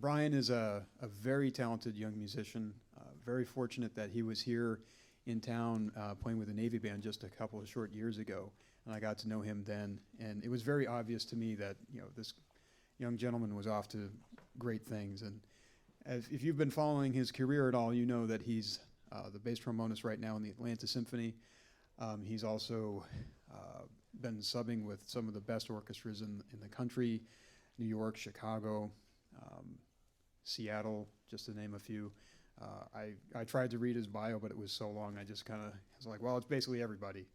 Brian is a very talented young musician. Very fortunate that he was here in town playing with the Navy Band just a couple of short years ago, and I got to know him then. And it was very obvious to me that this young gentleman was off to great things. And if you've been following his career at all, you know that he's the bass trombonist right now in the Atlanta Symphony. He's also been subbing with some of the best orchestras in the country, New York, Chicago, Seattle, just to name a few. I tried to read his bio, but it was so long, I just kind of was like, well, it's basically everybody,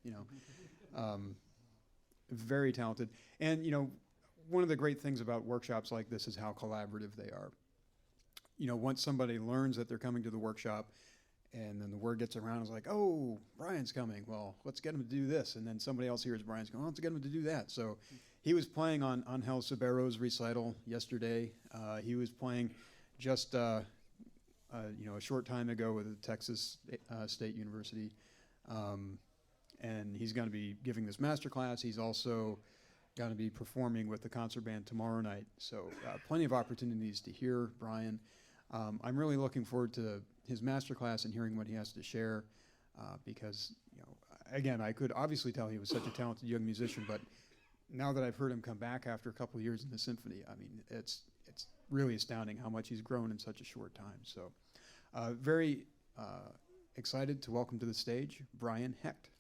Very talented. And, one of the great things about workshops like this is how collaborative they are. Once somebody learns that they're coming to the workshop, and then the word gets around, it's like, oh, Brian's coming. Well, let's get him to do this. And then somebody else hears Brian's going, well, let's get him to do that. So he was playing on Angel Cibero's recital yesterday. He was playing just a short time ago with the Texas State University. And he's going to be giving this master class. He's also going to be performing with the concert band tomorrow night. So plenty of opportunities to hear Brian. I'm really looking forward to his master class and hearing what he has to share because, again, I could obviously tell he was such a talented young musician, but now that I've heard him come back after a couple of years in the symphony, I mean, it's really astounding how much he's grown in such a short time. So very excited to welcome to the stage Brian Hecht.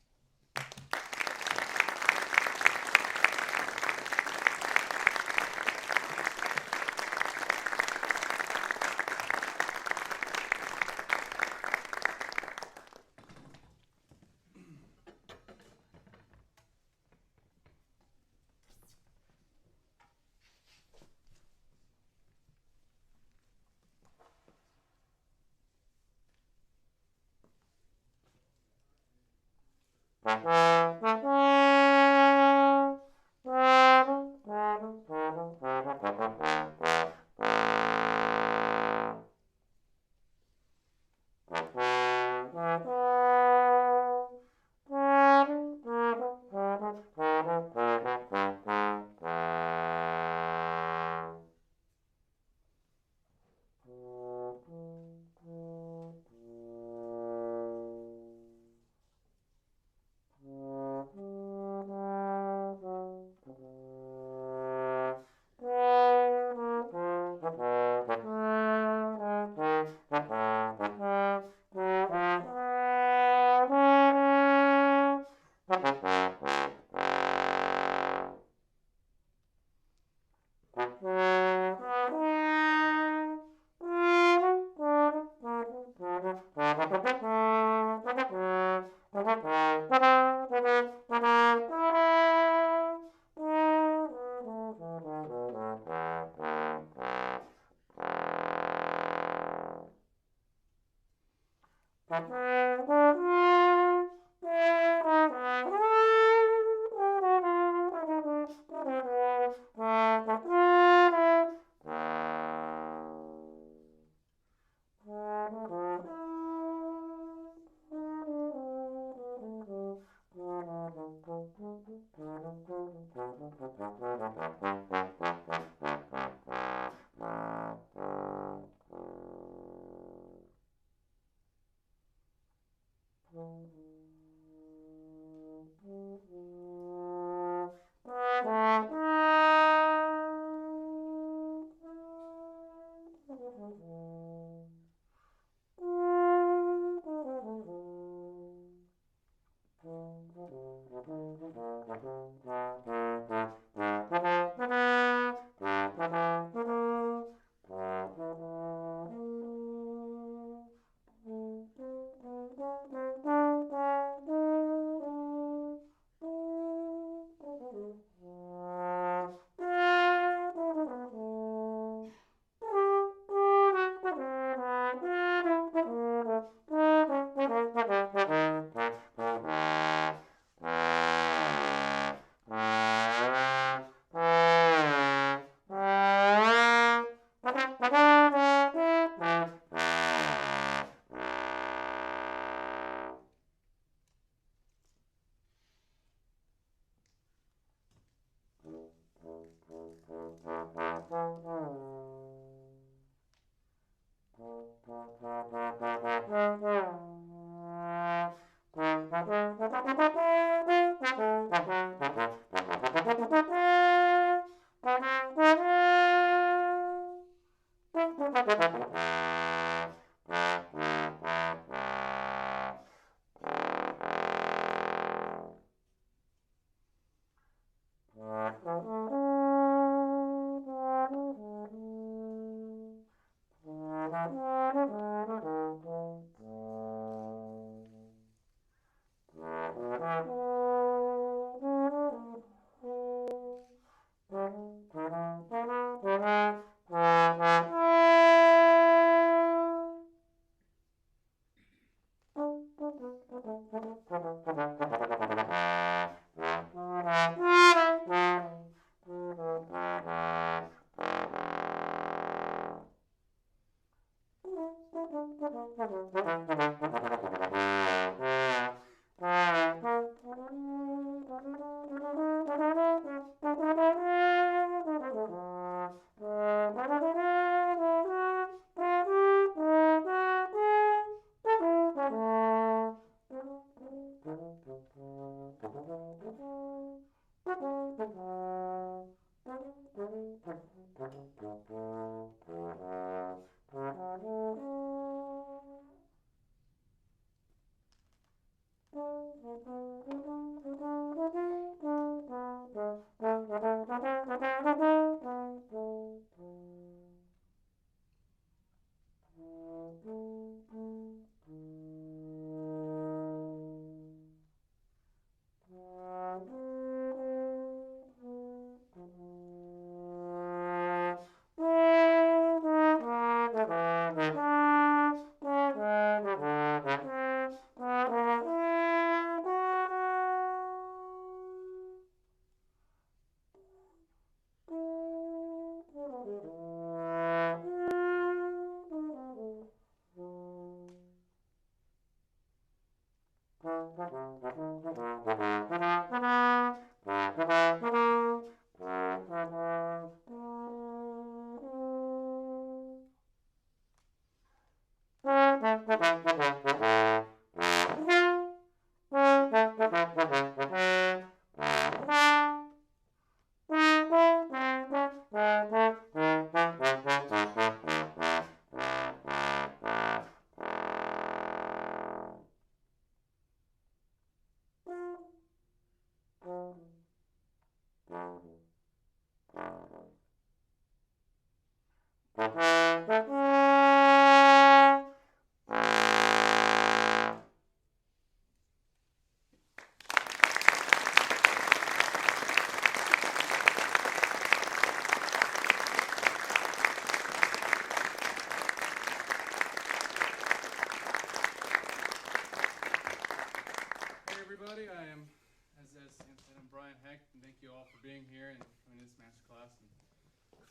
I'm Brian Hecht, and thank you all for being here and joining this masterclass and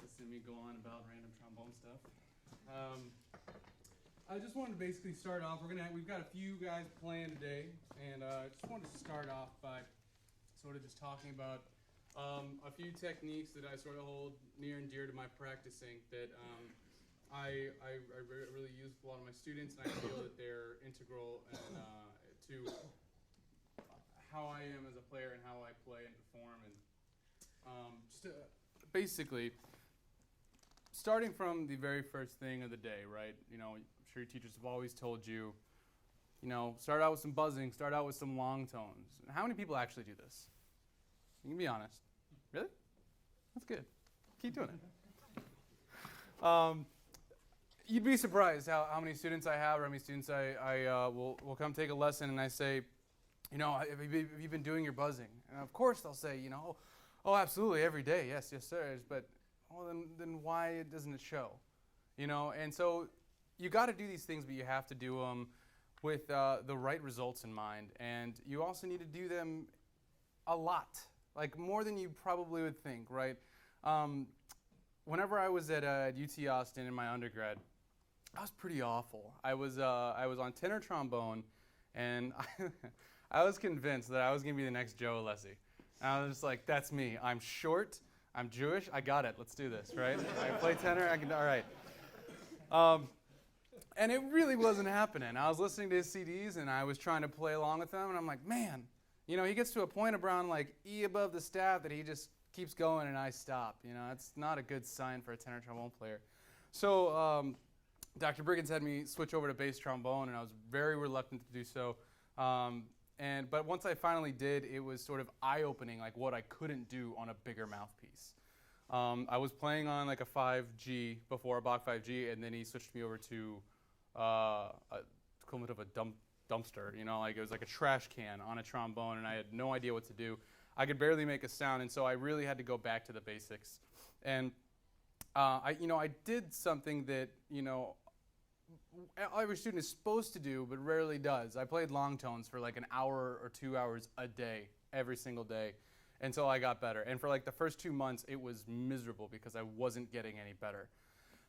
listening to me go on about random trombone stuff. I just wanted to basically start off. We've got a few guys playing today, and I just wanted to start off by sort of just talking about a few techniques that I sort of hold near and dear to my practicing that I really use with a lot of my students, and I feel that they're integral to how I am as a player and how I play and perform. And basically, starting from the very first thing of the day, right? You know, I'm sure your teachers have always told you, you know, start out with some buzzing, start out with some long tones. How many people actually do this? You can be honest. Really? That's good. Keep doing it. You'd be surprised how many students I have, or how many students I will come take a lesson, and I say, you know, have you been doing your buzzing? And of course they'll say, you know, oh, absolutely, every day, yes, sir. But well, then why doesn't it show? You know, and so you got to do these things, but you have to do them with the right results in mind, and you also need to do them a lot, like more than you probably would think, right? Whenever I was at UT Austin in my undergrad, I was pretty awful. I was on tenor trombone, and I was convinced that I was going to be the next Joe Alessi. And I was just like, that's me. I'm short. I'm Jewish. I got it. Let's do this, right? I play tenor. I can. All right. And it really wasn't happening. I was listening to his CDs, and I was trying to play along with them, and I'm like, man, you know, he gets to a point around like E above the staff that he just keeps going, and I stop. You know, that's not a good sign for a tenor trombone player. So Dr. Briggins had me switch over to bass trombone, and I was very reluctant to do so. But once I finally did, it was sort of eye-opening, like what I couldn't do on a bigger mouthpiece. I was playing on like a 5G before, a Bach 5G, and then he switched me over to a equivalent of a dumpster. You know, like it was like a trash can on a trombone, and I had no idea what to do. I could barely make a sound, and so I really had to go back to the basics. And I did something that, you know, every student is supposed to do, but rarely does. I played long tones for like an hour or 2 hours a day, every single day, until I got better. And for like the first 2 months, it was miserable because I wasn't getting any better.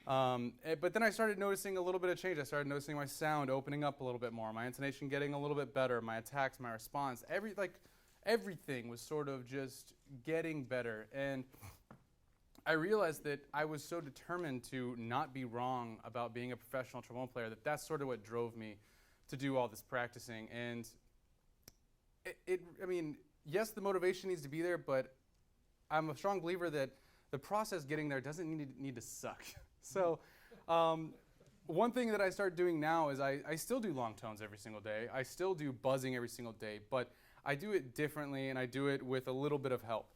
But then I started noticing a little bit of change. I started noticing my sound opening up a little bit more, my intonation getting a little bit better, my attacks, my response, everything was sort of just getting better. And I realized that I was so determined to not be wrong about being a professional trombone player that that's sort of what drove me to do all this practicing. And I mean, yes, the motivation needs to be there, but I'm a strong believer that the process getting there doesn't need to suck. So one thing that I start doing now is I still do long tones every single day. I still do buzzing every single day, but I do it differently, and I do it with a little bit of help.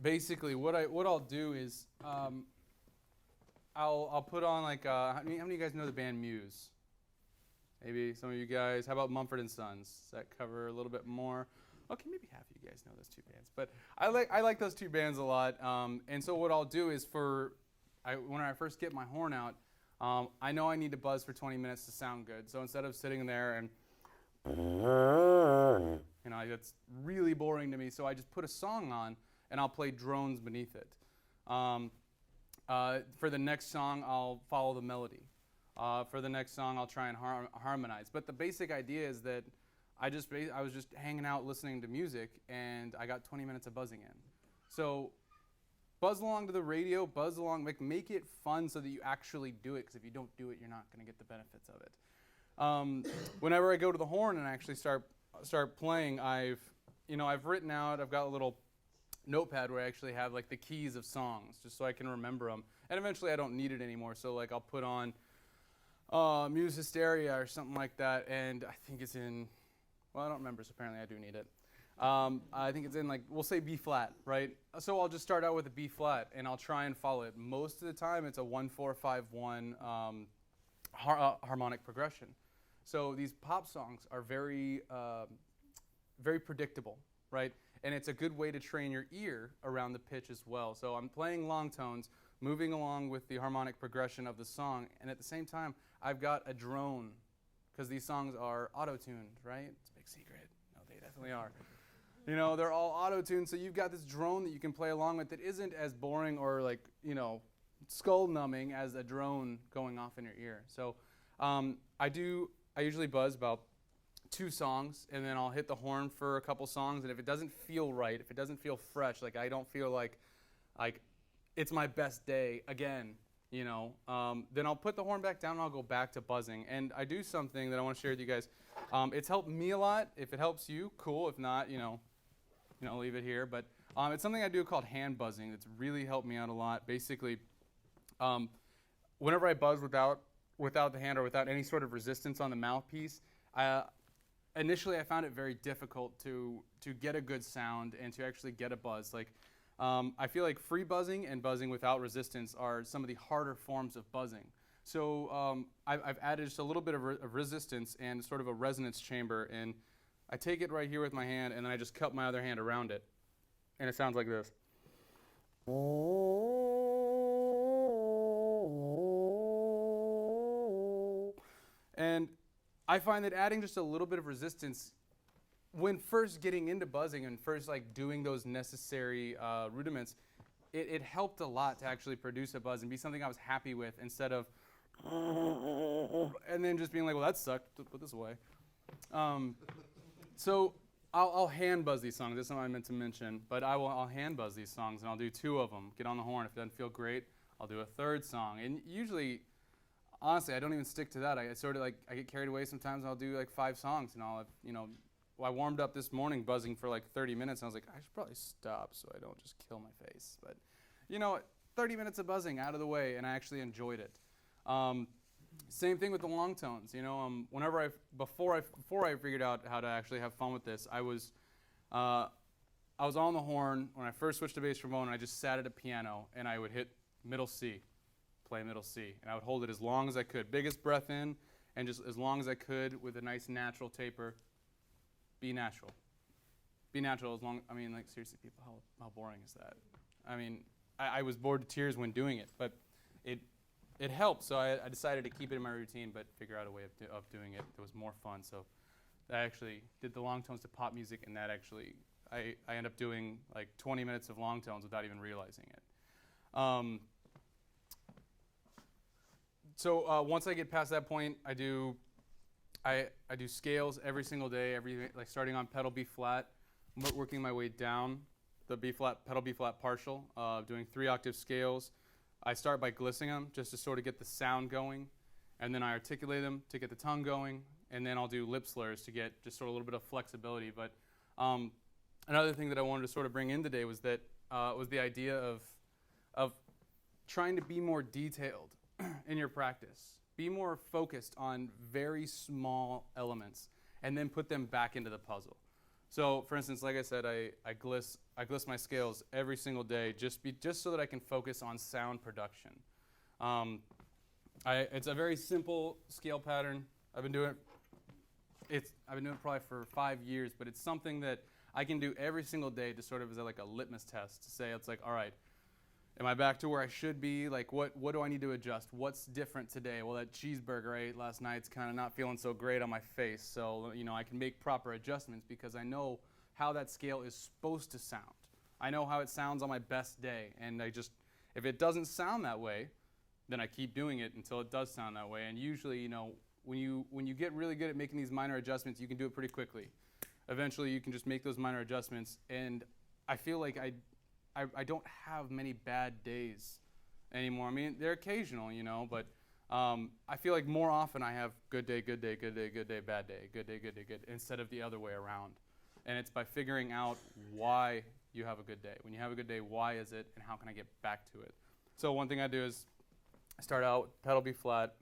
Basically, what I'll do is I'll put on like how many of you guys know the band Muse? Maybe some of you guys. How about Mumford and Sons? Does that cover a little bit more? Okay, maybe half of you guys know those two bands, but I like those two bands a lot. And so what I'll do is when I first get my horn out, I know I need to buzz for 20 minutes to sound good. So instead of sitting there and that's really boring to me. So I just put a song on and I'll play drones beneath it. For the next song, I'll follow the melody. For the next song, I'll try and harmonize. But the basic idea is that I was just hanging out listening to music, and I got 20 minutes of buzzing in. So buzz along to the radio, buzz along, make it fun so that you actually do it, because if you don't do it, you're not going to get the benefits of it. Whenever I go to the horn and actually start playing, I've written out, I've got a little notepad where I actually have like the keys of songs, just so I can remember them. And eventually I don't need it anymore, so like I'll put on Muse Hysteria or something like that, and I think it's in, well, I don't remember, so apparently I do need it. I think it's in, like, we'll say B flat, right? So I'll just start out with a B flat, and I'll try and follow it. Most of the time, it's a 1-4-5-1 harmonic progression. So these pop songs are very, very predictable, right? And it's a good way to train your ear around the pitch as well. So I'm playing long tones, moving along with the harmonic progression of the song, and at the same time, I've got a drone, because these songs are auto-tuned, right? It's a big secret. No, they definitely are. They're all auto-tuned, so you've got this drone that you can play along with that isn't as boring or like, skull-numbing as a drone going off in your ear. So I usually buzz about 2 songs, and then I'll hit the horn for a couple songs, and if it doesn't feel right, if it doesn't feel fresh, like I don't feel like it's my best day again, then I'll put the horn back down and I'll go back to buzzing. And I do something that I want to share with you guys. It's helped me a lot. If it helps you, cool. If not, leave it here. But it's something I do called hand buzzing that's really helped me out a lot. Basically, whenever I buzz without the hand or without any sort of resistance on the mouthpiece, initially I found it very difficult to get a good sound and to actually get a buzz. I feel like free buzzing and buzzing without resistance are some of the harder forms of buzzing. So I've added just a little bit of resistance and sort of a resonance chamber, and I take it right here with my hand, and then I just cup my other hand around it, and it sounds like this. And I find that adding just a little bit of resistance when first getting into buzzing and first doing those necessary rudiments, it helped a lot to actually produce a buzz and be something I was happy with, instead of and then just being like, well, that sucked, put this away. So I'll hand buzz these songs. That's something I meant to mention, but I'll hand buzz these songs, and I'll do 2 of them. Get on the horn. If it doesn't feel great, I'll do a 3rd song. And usually, honestly, I don't even stick to that. I get carried away sometimes, and I'll do 5 songs, and I'll have, I warmed up this morning buzzing for 30 minutes, and I was like, I should probably stop so I don't just kill my face. But, 30 minutes of buzzing out of the way, and I actually enjoyed it. Same thing with the long tones. Before I figured out how to actually have fun with this, I was on the horn when I first switched to bass trombone, and I just sat at a piano, and I would hit middle C, play middle C, and I would hold it as long as I could, biggest breath in, and just as long as I could with a nice natural taper. Be natural. Be natural as long, seriously, people, how boring is that? I was bored to tears when doing it, but it helped, so I decided to keep it in my routine, but figure out a way of doing it that was more fun. So I actually did the long tones to pop music, and that actually, I ended up doing 20 minutes of long tones without even realizing it. So once I get past that point, I do scales every single day, like starting on pedal B flat, working my way down the B flat, pedal B flat partial, doing 3-octave scales. I start by glissing them just to sort of get the sound going, and then I articulate them to get the tongue going, and then I'll do lip slurs to get just sort of a little bit of flexibility. But another thing that I wanted to sort of bring in today was that was the idea of trying to be more detailed in your practice. Be more focused on very small elements and then put them back into the puzzle. So, for instance, like I said, I gliss my scales every single day just so that I can focus on sound production. It's a very simple scale pattern. I've been doing it probably for 5 years, but it's something that I can do every single day to sort of as like a litmus test to say, it's like, all right, am I back to where I should be? Like, what do I need to adjust? What's different today? Well, that cheeseburger I ate last night's kind of not feeling so great on my face. So, I can make proper adjustments because I know how that scale is supposed to sound. I know how it sounds on my best day. And if it doesn't sound that way, then I keep doing it until it does sound that way. And usually, when you get really good at making these minor adjustments, you can do it pretty quickly. Eventually, you can just make those minor adjustments. And I feel like I don't have many bad days anymore. I mean, they're occasional, but I feel like more often I have good day, good day, good day, good day, bad day, good day, good day, good, instead of the other way around. And it's by figuring out why you have a good day. When you have a good day, why is it, and how can I get back to it? So one thing I do is I start out with pedal B flat.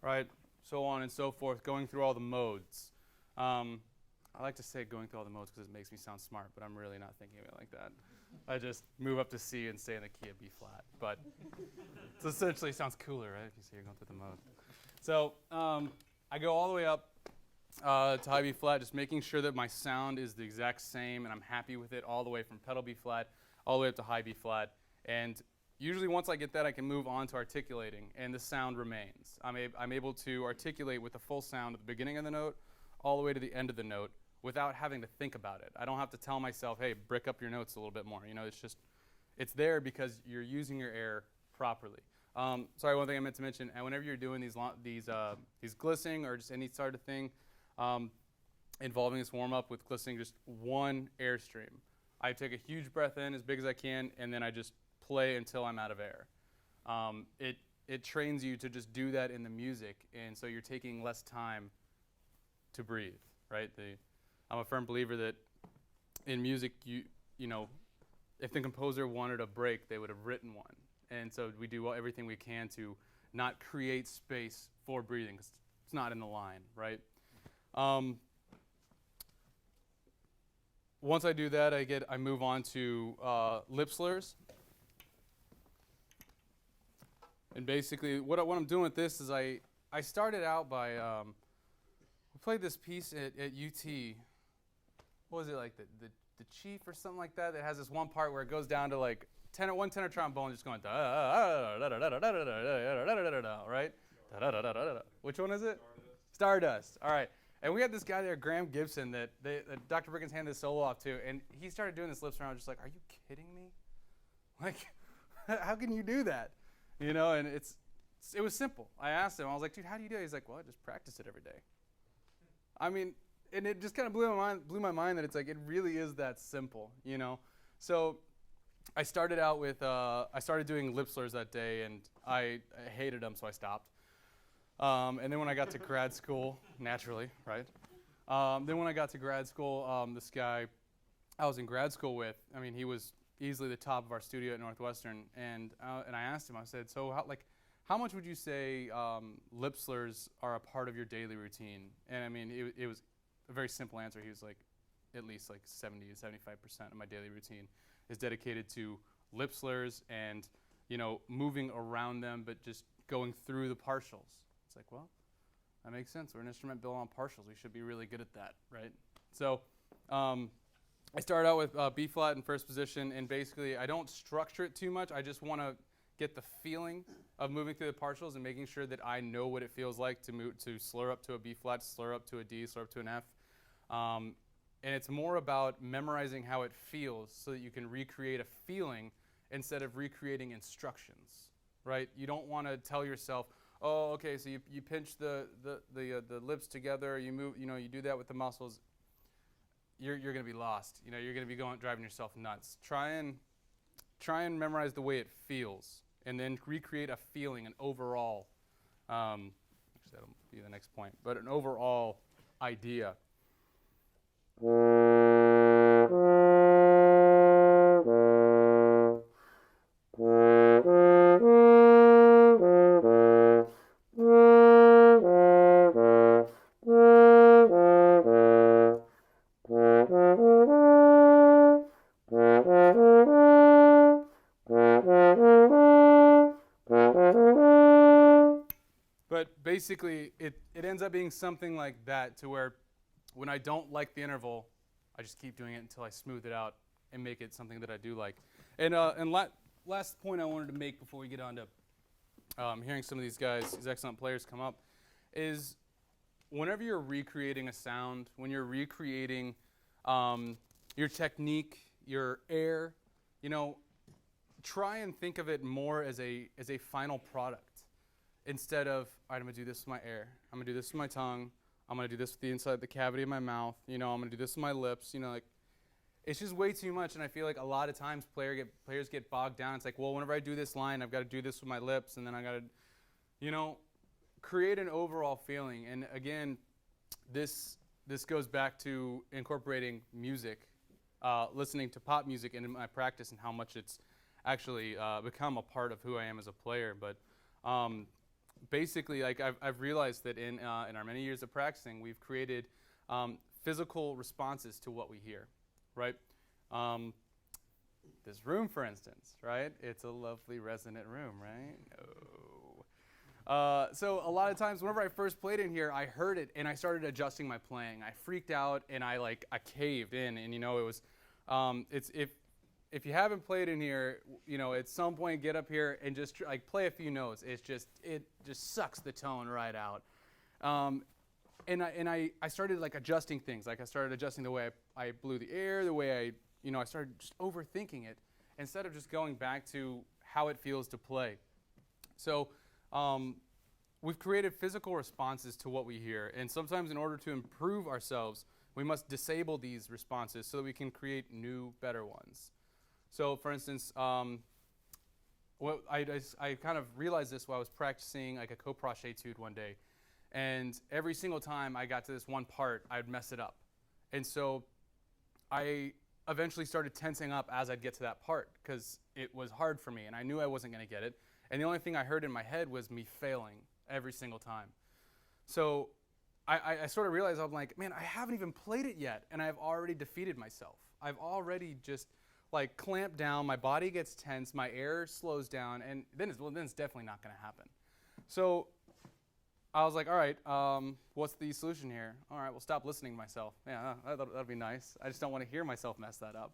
Right, so on and so forth, going through all the modes. I like to say going through all the modes because it makes me sound smart, but I'm really not thinking of it like that. I just move up to C and stay in the key of B flat. But it essentially sounds cooler, right? If you say you're going through the mode. So I go all the way up to high B flat, just making sure that my sound is the exact same and I'm happy with it all the way from pedal B flat all the way up to high B flat. And usually once I get that, I can move on to articulating, and the sound remains. I'm able to articulate with the full sound at the beginning of the note all the way to the end of the note without having to think about it. I don't have to tell myself, hey, brick up your notes a little bit more. It's there because you're using your air properly. Sorry, one thing I meant to mention, and whenever you're doing these glissing or just any sort of thing involving this warm-up with glissing, just one airstream. I take a huge breath in as big as I can, and then I just play until I'm out of air. It trains you to just do that in the music, and so you're taking less time to breathe, right? I'm a firm believer that in music, if the composer wanted a break, they would have written one. And so we do everything we can to not create space for breathing, because it's not in the line, right? Once I do that, I move on to lip slurs. And basically, what I'm doing with this is I started out by we played this piece at UT. What was it, like the Chief or something like that? That has this one part where it goes down to like one tenor trombone just going right? Which one is it? Stardust. All right. And we had this guy there, Graham Gibson, that Dr. Brickens handed this solo off to, and he started doing this lip slur. I was just like, are you kidding me? Like, how can you do that? And it was simple. I asked him, I was like, dude, how do you do it? He's like, well, I just practice it every day. I mean, and it just kind of blew my mind that it's like, it really is that simple, So I started out with, I started doing lip slurs that day, and I hated them, so I stopped. And then when I got to grad school, naturally, right? Then when I got to grad school, this guy I was in grad school with, I mean, he was easily the top of our studio at Northwestern, and I asked him, I said, so how much would you say lip slurs are a part of your daily routine? And I mean, it was a very simple answer. He was like, at least like 70 to 75% of my daily routine is dedicated to lip slurs and, moving around them, but just going through the partials. It's like, well, that makes sense. We're an instrument built on partials. We should be really good at that, right? So I started out with B flat in first position, and basically I don't structure it too much. I just want to get the feeling of moving through the partials and making sure that I know what it feels like to move, to slur up to a B flat, slur up to a D, slur up to an F. And it's more about memorizing how it feels so that you can recreate a feeling instead of recreating instructions, right? You don't want to tell yourself, oh, okay, so you pinch the lips together, you move, you do that with the muscles. You're going to be lost. You're going to be driving yourself nuts. Try and memorize the way it feels, and then recreate a feeling, an overall. Actually, that'll be the next point, but an overall idea. But basically, it ends up being something like that, to where when I don't like the interval, I just keep doing it until I smooth it out and make it something that I do like. And last point I wanted to make before we get on to hearing some of these guys, these excellent players come up, is whenever you're recreating a sound, when you're recreating your technique, your air, try and think of it more as a final product. Instead of, all right, I'm going to do this with my air. I'm going to do this with my tongue. I'm going to do this with the inside, the cavity of my mouth. I'm going to do this with my lips. It's just way too much. And I feel like a lot of times players get bogged down. It's like, well, whenever I do this line, I've got to do this with my lips. And then I got to, create an overall feeling. And again, this goes back to incorporating music, listening to pop music into my practice, and how much it's actually become a part of who I am as a player. But basically, like I've realized that in our many years of practicing, we've created physical responses to what we hear, right? This room, for instance, right? It's a lovely resonant room, right? No. So a lot of times, whenever I first played in here, I heard it and I started adjusting my playing. I freaked out and I caved in, and it was, if you haven't played in here, at some point get up here and just play a few notes. It just sucks the tone right out. And I started adjusting things. I started adjusting the way I blew the air, the way I started just overthinking it instead of just going back to how it feels to play. So we've created physical responses to what we hear, and sometimes in order to improve ourselves, we must disable these responses so that we can create new, better ones. So, for instance, I kind of realized this while I was practicing a co-proche etude one day. And every single time I got to this one part, I'd mess it up. And so I eventually started tensing up as I'd get to that part because it was hard for me, and I knew I wasn't going to get it. And the only thing I heard in my head was me failing every single time. So I sort of realized, I'm like, man, I haven't even played it yet, and I've already defeated myself. I've already just clamped down, my body gets tense, my air slows down, and then it's definitely not going to happen. So I was like, all right, what's the solution here? All right, well, stop listening to myself. Yeah, that'd be nice. I just don't want to hear myself mess that up.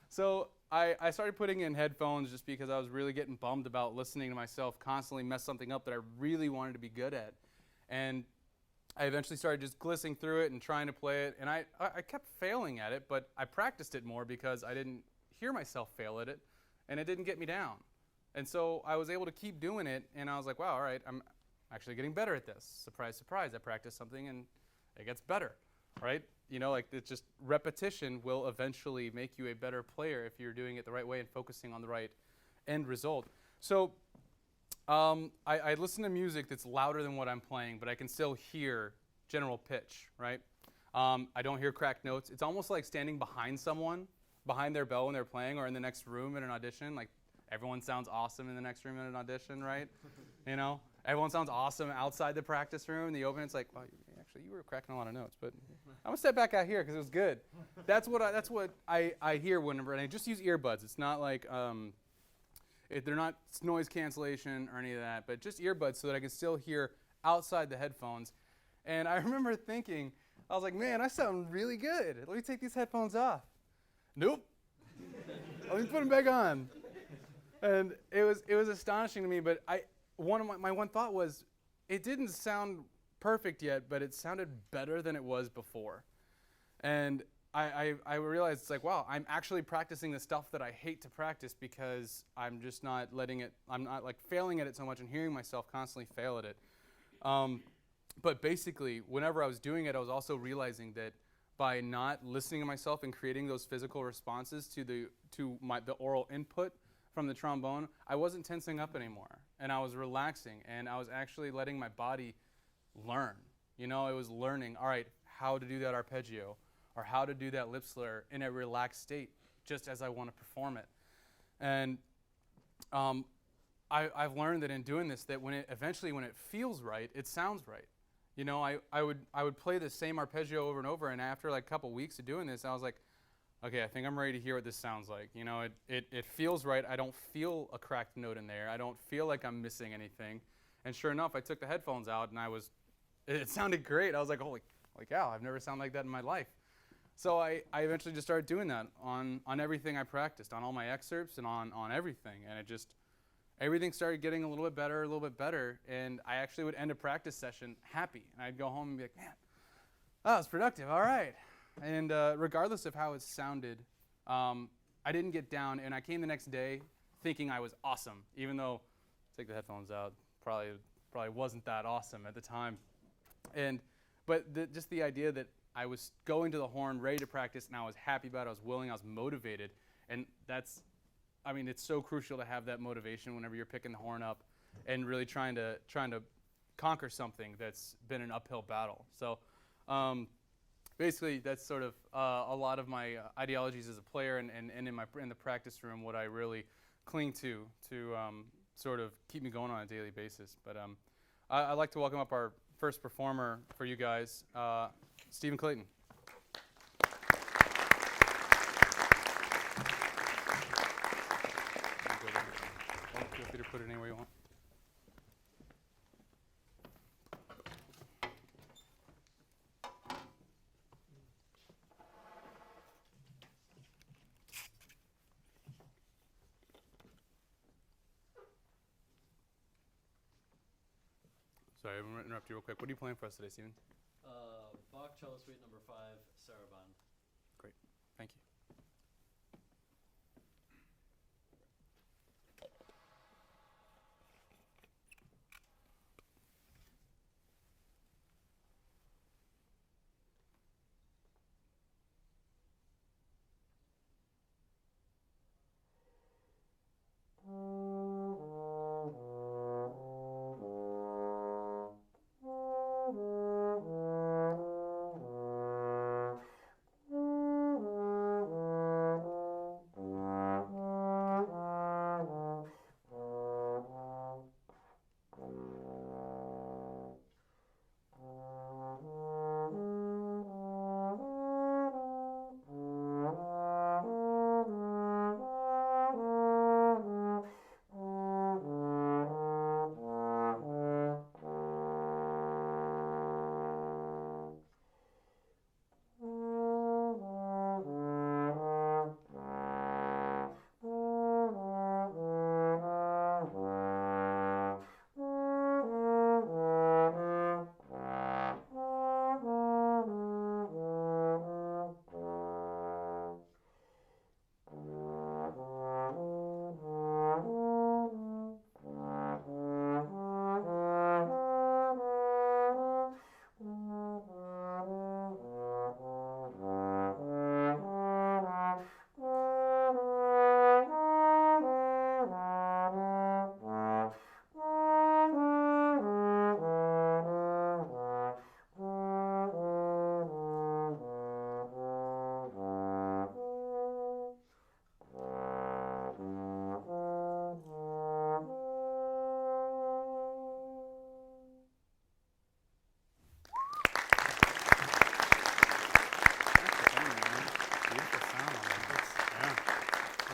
So I started putting in headphones just because I was really getting bummed about listening to myself constantly mess something up that I really wanted to be good at. And I eventually started just glistening through it and trying to play it. And I kept failing at it, but I practiced it more because I didn't hear myself fail at it, and it didn't get me down. And so I was able to keep doing it, and I was like, wow, all right, I'm actually getting better at this. Surprise, surprise, I practice something and it gets better, right? It's just repetition will eventually make you a better player if you're doing it the right way and focusing on the right end result. So I listen to music that's louder than what I'm playing, but I can still hear general pitch, right? I don't hear cracked notes. It's almost like standing behind someone, behind their bell when they're playing, or in the next room in an audition. Everyone sounds awesome in the next room in an audition, right? Everyone sounds awesome outside the practice room. In the open, it's like, well, actually, you were cracking a lot of notes, but I'm gonna step back out here because it was good. That's what I hear whenever, and I just use earbuds. It's not like they're not noise cancellation or any of that, but just earbuds so that I can still hear outside the headphones. And I remember thinking, I was like, man, I sound really good. Let me take these headphones off. Nope. Let me put them back on. And it was astonishing to me, but my one thought was, it didn't sound perfect yet, but it sounded better than it was before. And I realized, it's like, wow, I'm actually practicing the stuff that I hate to practice because I'm just not letting it, I'm not like failing at it so much and hearing myself constantly fail at it. But basically, whenever I was doing it, I was also realizing that by not listening to myself and creating those physical responses to the oral input from the trombone, I wasn't tensing up anymore, and I was relaxing, and I was actually letting my body learn. You know, it was learning, all right, how to do that arpeggio, or how to do that lip slur in a relaxed state, just as I want to perform it. And I've learned that in doing this, that when it feels right, it sounds right. You know, I would play the same arpeggio over and over, and after like a couple weeks of doing this, I was like, okay, I think I'm ready to hear what this sounds like. You know, it feels right. I don't feel a cracked note in there. I don't feel like I'm missing anything. And sure enough, I took the headphones out, and it sounded great. I was like, holy cow, I've never sounded like that in my life. So I eventually just started doing that on everything I practiced, on all my excerpts and on everything. And everything started getting a little bit better, and I actually would end a practice session happy. And I'd go home and be like, man, that was productive, all right. And regardless of how it sounded, I didn't get down, and I came the next day thinking I was awesome, even though, take the headphones out, probably wasn't that awesome at the time. But just the idea that I was going to the horn, ready to practice, and I was happy about it, I was willing, I was motivated, and it's so crucial to have that motivation whenever you're picking the horn up and really trying to conquer something that's been an uphill battle. So basically, that's sort of a lot of my ideologies as a player and in the practice room, what I really cling to sort of keep me going on a daily basis. But I'd like to welcome up our first performer for you guys, Stephen Clayton. Feel free to put it anywhere you want. Sorry, I'm going to interrupt you real quick. What are you playing for us today, Stephen? Bach Cello Suite Number 5, Sarabande. Great. Thank you.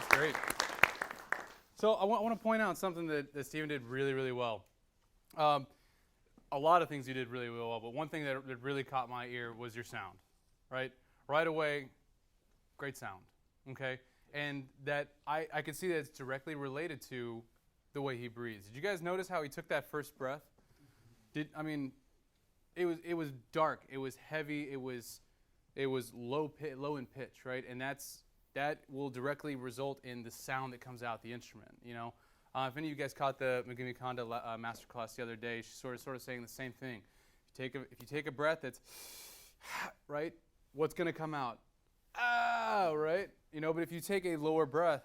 Great. So I want to point out something that Stephen did really, really well. a lot of things you did really well, but one thing that really caught my ear was your sound, right? Right away, great sound, okay? And that I could see that it's directly related to the way he breathes. Did you guys notice how he took that first breath? It was dark, it was heavy, it was low in pitch, right? And that will directly result in the sound that comes out the instrument, you know? If any of you guys caught the Megumi Kondo masterclass the other day, she's sort of saying the same thing. If you take a breath that's right, what's going to come out? Ah, right? You know, but if you take a lower breath,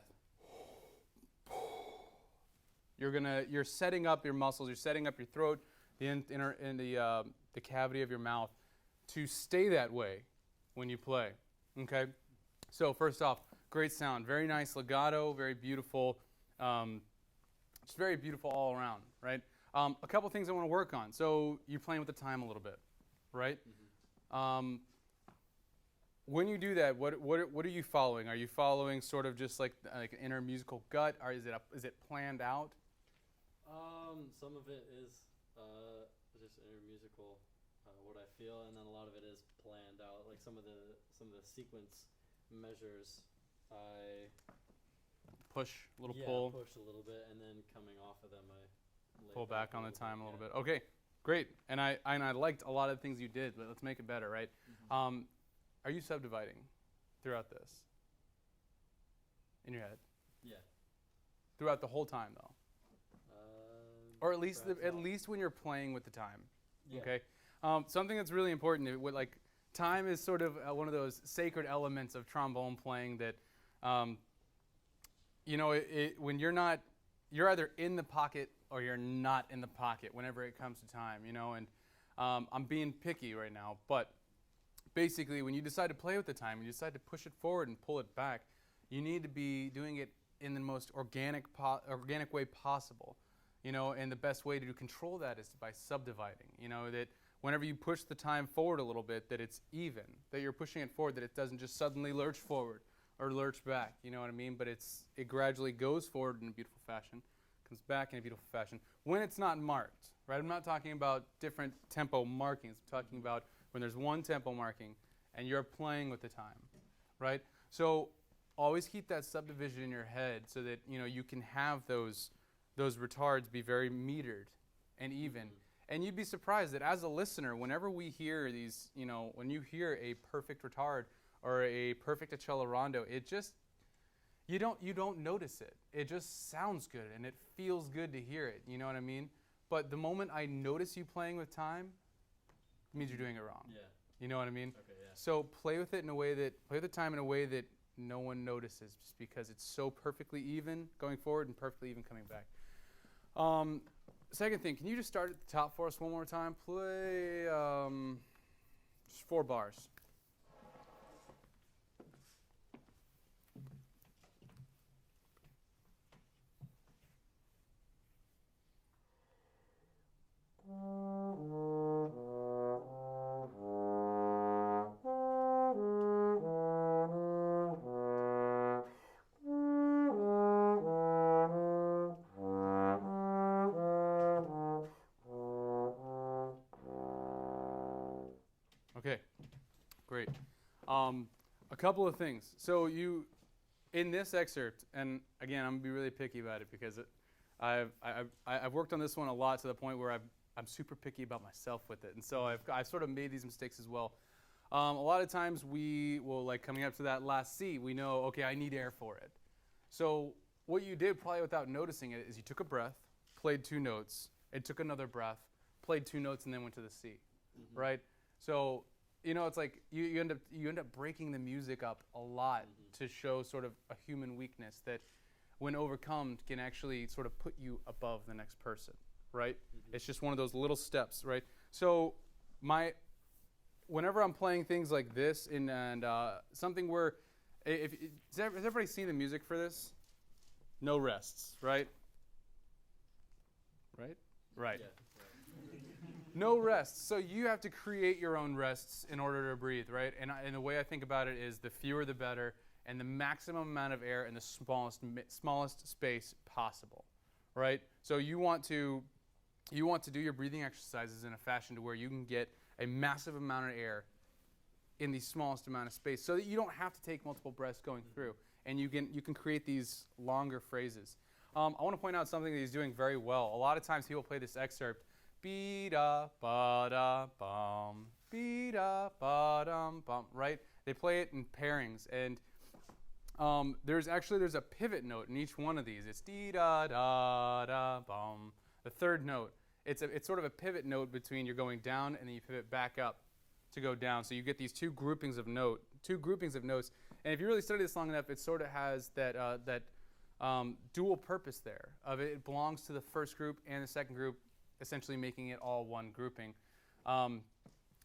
you're setting up your muscles, you're setting up your throat, the cavity of your mouth to stay that way when you play. Okay? So first off, great sound, very nice legato, very beautiful. It's very beautiful all around, right? A couple things I want to work on. So you're playing with the time a little bit, right? Mm-hmm. When you do that, what are you following? Are you following sort of just like an inner musical gut, or is it planned out? Some of it is just inner musical, what I feel, and then a lot of it is planned out. Like some of the sequence measures, I push a little pull. Push a little bit, and then coming off of them, I pull back on the time a little bit. Okay, great. And I liked a lot of the things you did, but let's make it better, right? Mm-hmm. Are you subdividing throughout this? In your head? Yeah. Throughout the whole time, though? Or at least when you're playing with the time. Yeah. Okay? Something that's really important, like time is sort of one of those sacred elements of trombone playing that, you know, when you're either in the pocket or you're not in the pocket whenever it comes to time, you know, and I'm being picky right now, but basically when you decide to play with the time, you decide to push it forward and pull it back, you need to be doing it in the most organic way possible, you know, and the best way to control that is by subdividing, you know, that whenever you push the time forward a little bit, that it's even, that you're pushing it forward, that it doesn't just suddenly lurch forward or lurch back, you know what I mean? But it gradually goes forward in a beautiful fashion, comes back in a beautiful fashion, when it's not marked, right? I'm not talking about different tempo markings. I'm talking about when there's one tempo marking and you're playing with the time, right? So always keep that subdivision in your head so that, you know, you can have those retards be very metered and even. Mm-hmm. And you'd be surprised that as a listener, whenever we hear these, you know, when you hear a perfect retard or a perfect accelerando, it just, you don't notice it. It just sounds good and it feels good to hear it, you know what I mean? But the moment I notice you playing with time, it means you're doing it wrong. Yeah. You know what I mean? Okay, yeah. So play with the time in a way that no one notices, just because it's so perfectly even going forward and perfectly even coming back. Second thing, can you just start at the top for us one more time? Play just 4 bars. Okay, great. A couple of things. So you, in this excerpt, and again, I'm gonna be really picky about it because I've worked on this one a lot to the point where I'm super picky about myself with it, and so I've sort of made these mistakes as well. A lot of times we will, like coming up to that last C, we know, okay, I need air for it. So what you did probably without noticing it is you took a breath, played 2 notes, and took another breath, played 2 notes, and then went to the C, mm-hmm. right? So, you know, it's like you end up breaking the music up a lot mm-hmm. to show sort of a human weakness that, when overcome, can actually sort of put you above the next person, right? Mm-hmm. It's just one of those little steps, right? So whenever I'm playing things like this and something where, has everybody seen the music for this? No rests, right? Right? Right. Yeah. No rests. So you have to create your own rests in order to breathe, right? And the way I think about it is the fewer the better, and the maximum amount of air in the smallest space possible, right? So you want to you want to do your breathing exercises in a fashion to where you can get a massive amount of air in the smallest amount of space, so that you don't have to take multiple breaths going through, and you can create these longer phrases. I want to point out something that he's doing very well. A lot of times he will play this excerpt, be-da, ba-da, bum, be-da, ba-dum, bum, right? They play it in pairings, and there's a pivot note in each one of these. It's dee-da-da-da, bum. The third note. It's sort of a pivot note between you're going down and then you pivot back up to go down. So you get these two groupings of notes. And if you really study this long enough, it sort of has that dual purpose there. It belongs to the first group and the second group, essentially making it all one grouping. And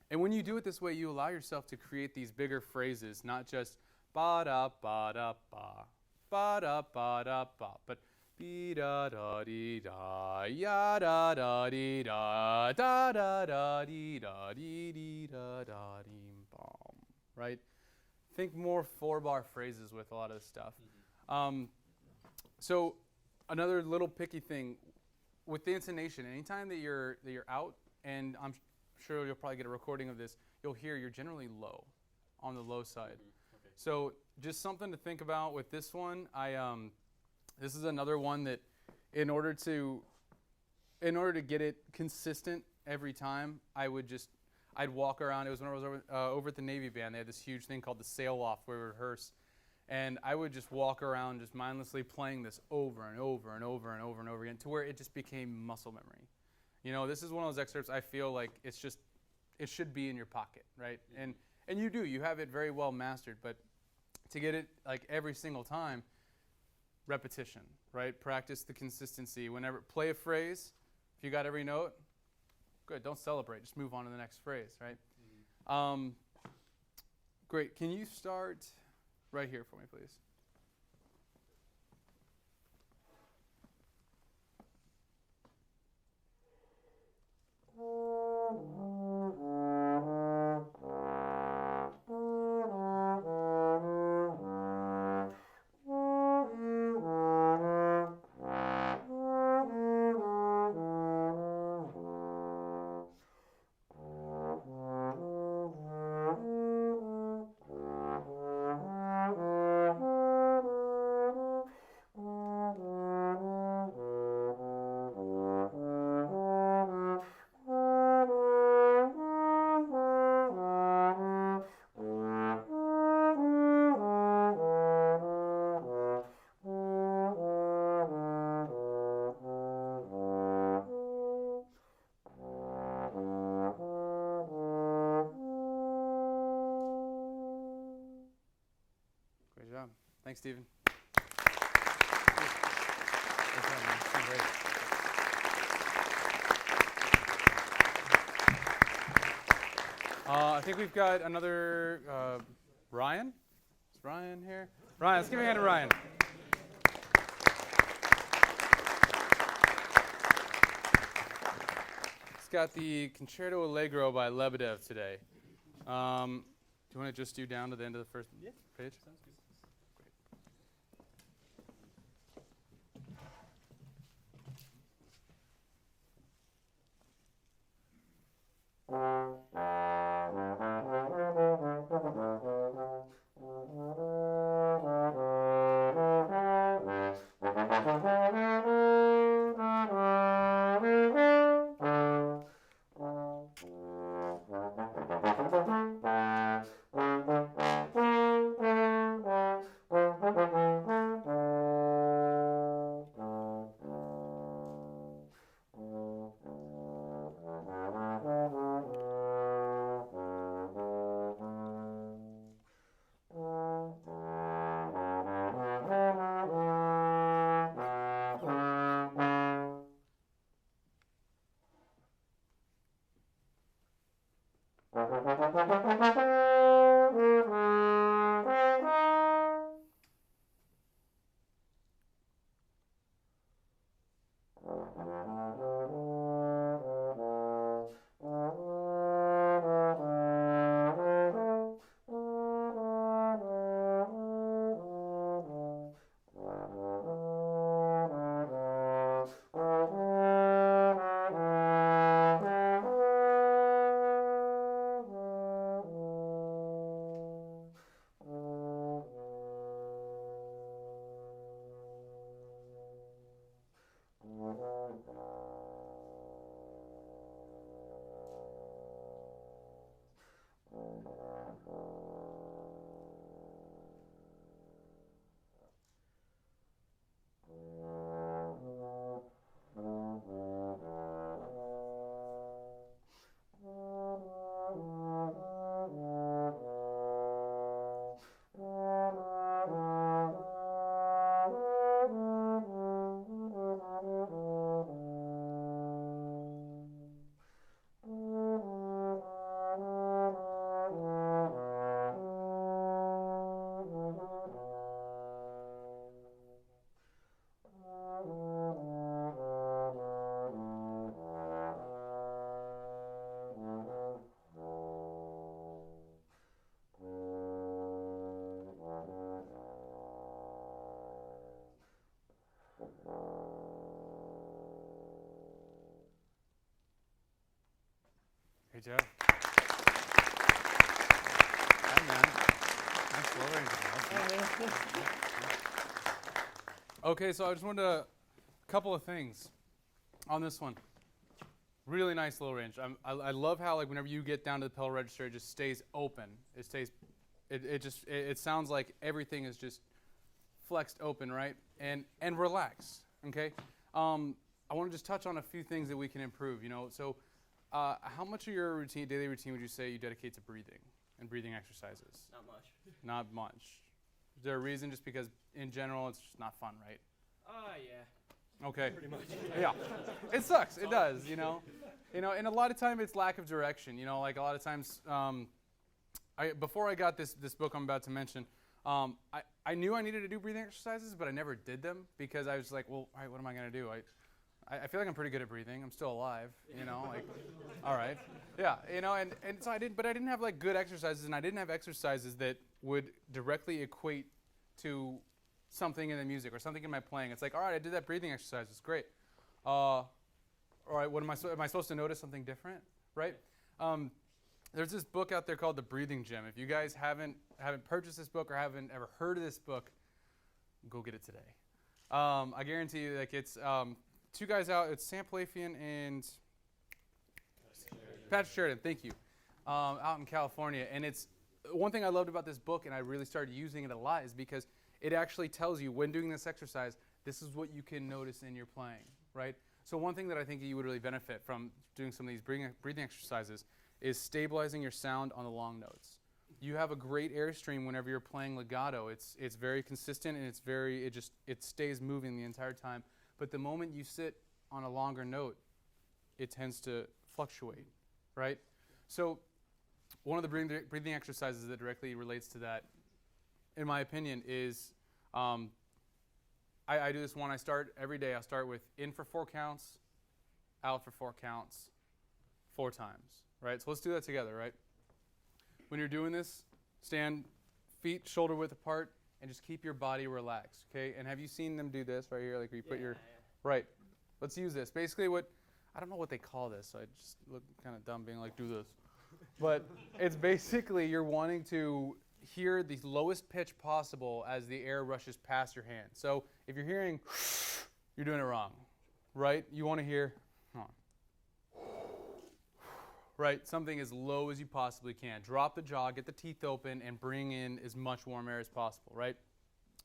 when you do it this way, you allow yourself to create these bigger phrases, not just ba-da, ba-da, ba, ba-da, ba-da, ba, but be-da-da-dee-da, ya-da-da-dee-da, da-da-da-dee-da-dee-dee-da-da-dee-bum, right? Think more four-bar phrases with a lot of this stuff. So another little picky thing with the intonation, anytime that you're out, and I'm sure you'll probably get a recording of this, you'll hear you're generally low, on the low side. Okay. So just something to think about with this one. This is another one that in order to get it consistent every time, I'd walk around. It was when I was over at the Navy band. They had this huge thing called the sail off where we rehearse. And I would just walk around just mindlessly playing this over and over and over and over and over again to where it just became muscle memory. You know, this is one of those excerpts I feel like it should be in your pocket, right? And you have it very well mastered, but to get it like every single time, repetition, right? Practice the consistency. Whenever play a phrase, if you got every note, good. Don't celebrate. Just move on to the next phrase, right? Great. Can you start right here for me, please? Thanks, Stephen. I think we've got another Ryan. Is Ryan here? Ryan, let's give a hand to Ryan. It's got the Concerto Allegro by Lebedev today. Do you want to just do down to the end of the first page? Sounds good. Good job. Hey, man. Nice low range. Okay, so I just wanted a couple of things on this one. Really nice low range. I love how like whenever you get down to the pedal register, it just stays open. It sounds like everything is just flexed open, right? And relaxed. Okay. I want to just touch on a few things that we can improve. You know, so how much of your daily routine would you say you dedicate to breathing and breathing exercises? Not much. Not much. Is there a reason? Just because in general it's just not fun, right? Yeah. Okay. Pretty much. Yeah. It sucks. It does, you know. And a lot of time it's lack of direction. You know, like a lot of times, before I got this book I'm about to mention, I knew I needed to do breathing exercises, but I never did them because I was like, well, all right, what am I going to do? I feel like I'm pretty good at breathing. I'm still alive, you know, like, all right. Yeah, you know, and so I didn't have like good exercises, and I didn't have exercises that would directly equate to something in the music or something in my playing. It's like, all right, I did that breathing exercise. It's great. All right, what am I supposed to notice something different, right? There's this book out there called The Breathing Gym. If you guys haven't purchased this book or haven't ever heard of this book, go get it today. I guarantee you, like it's two guys out. It's Sam Palafian and Patrick Sheridan. Thank you. Out in California, and it's one thing I loved about this book, and I really started using it a lot, is because it actually tells you when doing this exercise, this is what you can notice in your playing, right? So one thing that I think you would really benefit from doing some of these breathing exercises is stabilizing your sound on the long notes. You have a great airstream whenever you're playing legato. It's very consistent, and it stays moving the entire time. But the moment you sit on a longer note, it tends to fluctuate, right? So one of the breathing exercises that directly relates to that, in my opinion, is I do this one. I start every day. I start with in for 4 counts, out for 4 counts, 4 times, right? So let's do that together, right? When you're doing this, stand feet shoulder width apart and just keep your body relaxed, okay? And have you seen them do this right here? Like where you put your, right. Let's use this. Basically I don't know what they call this, so I just look kind of dumb being like, do this. But it's basically you're wanting to hear the lowest pitch possible as the air rushes past your hand. So if you're hearing, you're doing it wrong, right? You want to hear, right? Something as low as you possibly can. Drop the jaw, get the teeth open, and bring in as much warm air as possible, right?